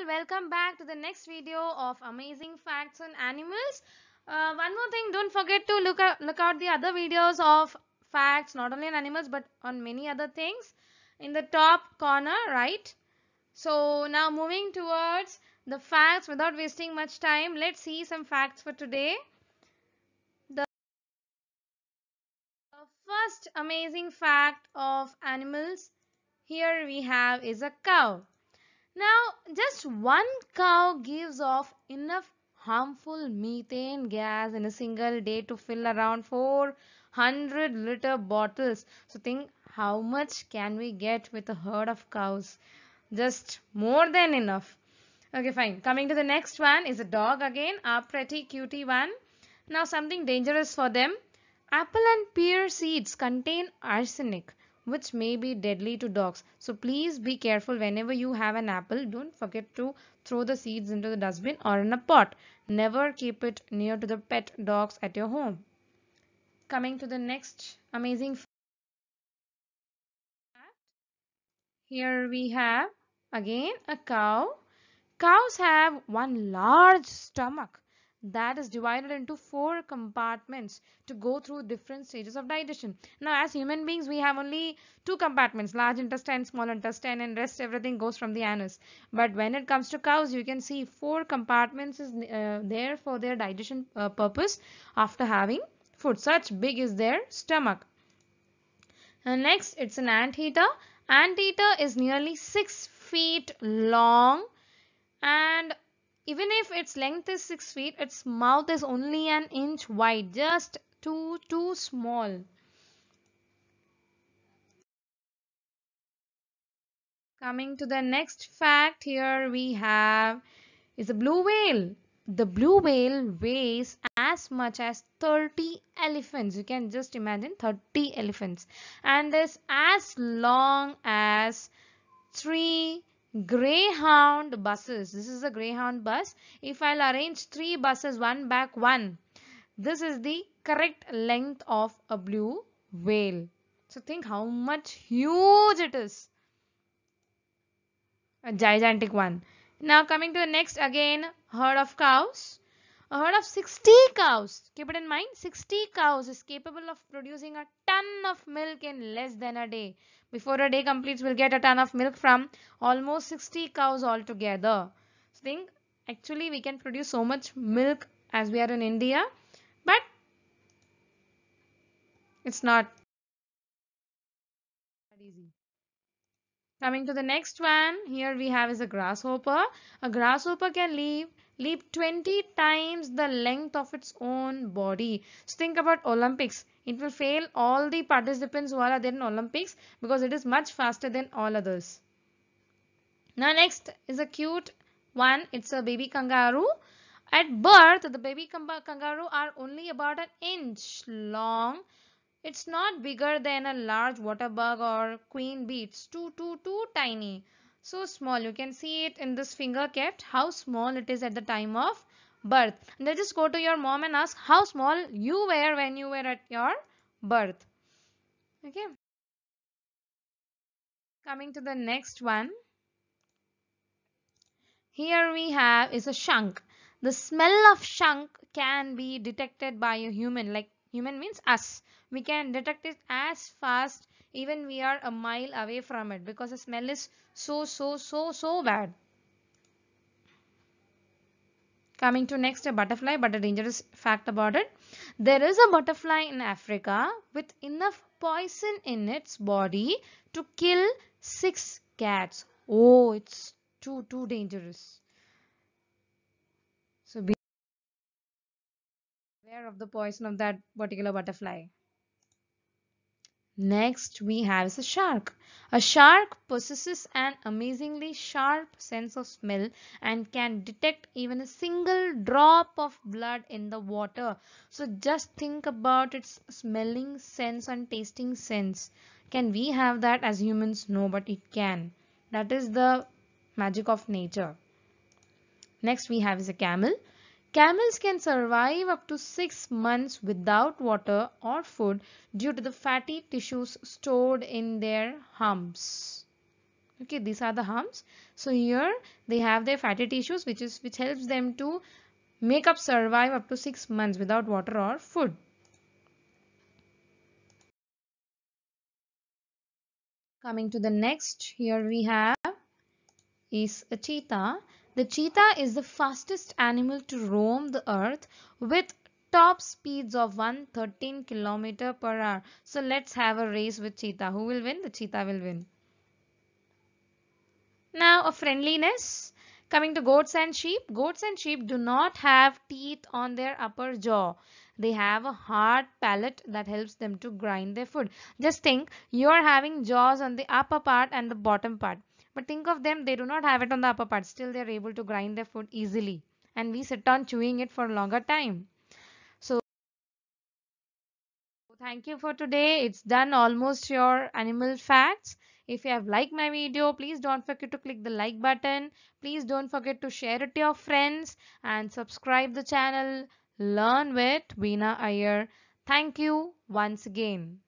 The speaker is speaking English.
all, welcome back to the next video of amazing facts on animals. One more thing, don't forget to look out the other videos of facts not only on animals but on many other things in the top corner, right? So now moving towards the facts without wasting much time, let's see some facts for today. The first amazing fact of animals here we have is a cow. Now, just one cow gives off enough harmful methane gas in a single day to fill around 400-liter bottles. So, think how much can we get with a herd of cows? Just more than enough. Okay, fine. Coming to the next one is a dog again, a pretty cutie one. Now, something dangerous for them. Apple and pear seeds contain arsenic, which may be deadly to dogs. So please be careful whenever you have an apple. Don't forget to throw the seeds into the dustbin or in a pot. Never keep it near to the pet dogs at your home. Coming to the next amazing fact. Here we have again a cow. Cows have one large stomach that is divided into 4 compartments to go through different stages of digestion. Now, as human beings, we have only 2 compartments, large intestine, small intestine, and rest everything goes from the anus. But when it comes to cows, you can see 4 compartments is there for their digestion purpose after having food. Such big is their stomach. And next, it's an anteater. Anteater is nearly 6 feet long, and even if its length is 6 feet, its mouth is only an inch wide, just too small. Coming to the next fact, here we have is a blue whale. The blue whale weighs as much as 30 elephants. You can just imagine 30 elephants, and is as long as 3 Greyhound buses. This is a Greyhound bus. If I'll arrange 3 buses, one back one, this is the correct length of a blue whale. So think how much huge it is. A gigantic one. Now coming to the next, again herd of cows. A herd of 60 cows. Keep it in mind, 60 cows is capable of producing a ton of milk in less than a day. Before a day completes, we'll get a ton of milk from almost 60 cows altogether. So think, actually we can produce so much milk as we are in India, but it's not that easy. Coming to the next one, here we have is a grasshopper. A grasshopper can leap 20 times the length of its own body. So think about Olympics. It will fail all the participants who are there in Olympics because it is much faster than all others. Now next is a cute one. It's a baby kangaroo. At birth, the baby kangaroo are only about an inch long. It's not bigger than a large water bug or queen bee. It's too tiny. So small. You can see it in this finger kept, how small it is at the time of birth. And then just go to your mom and ask how small you were when you were at your birth. Okay. Coming to the next one. Here we have is a skunk. The smell of skunk can be detected by a human. Like human means us. We can detect it as fast even we are a mile away from it because the smell is so bad. Coming to next, a butterfly, but a dangerous fact about it. There is a butterfly in Africa with enough poison in its body to kill 6 cats. Oh, it's too dangerous. So be aware of the poison of that particular butterfly. Next, we have a shark. A shark possesses an amazingly sharp sense of smell and can detect even a single drop of blood in the water. So just think about its smelling sense and tasting sense. Can we have that as humans? No, but it can. That is the magic of nature. Next, we have is a camel. Camels can survive up to 6 months without water or food due to the fatty tissues stored in their humps. Okay, these are the humps. So here they have their fatty tissues, which helps them to make up survive up to 6 months without water or food. Coming to the next, here we have is a cheetah. The cheetah is the fastest animal to roam the earth with top speeds of 113 km per hour. So let's have a race with cheetah. Who will win? The cheetah will win. Now, a friendliness. Coming to goats and sheep. Goats and sheep do not have teeth on their upper jaw. They have a hard palate that helps them to grind their food. Just think, you are having jaws on the upper part and the bottom part. But think of them, they do not have it on the upper part. Still, they are able to grind their food easily. And we sit on chewing it for a longer time. So, thank you for today. It's done almost your animal facts. If you have liked my video, please don't forget to click the like button. Please don't forget to share it to your friends and subscribe the channel. Learn with Veena Iyer. Thank you once again.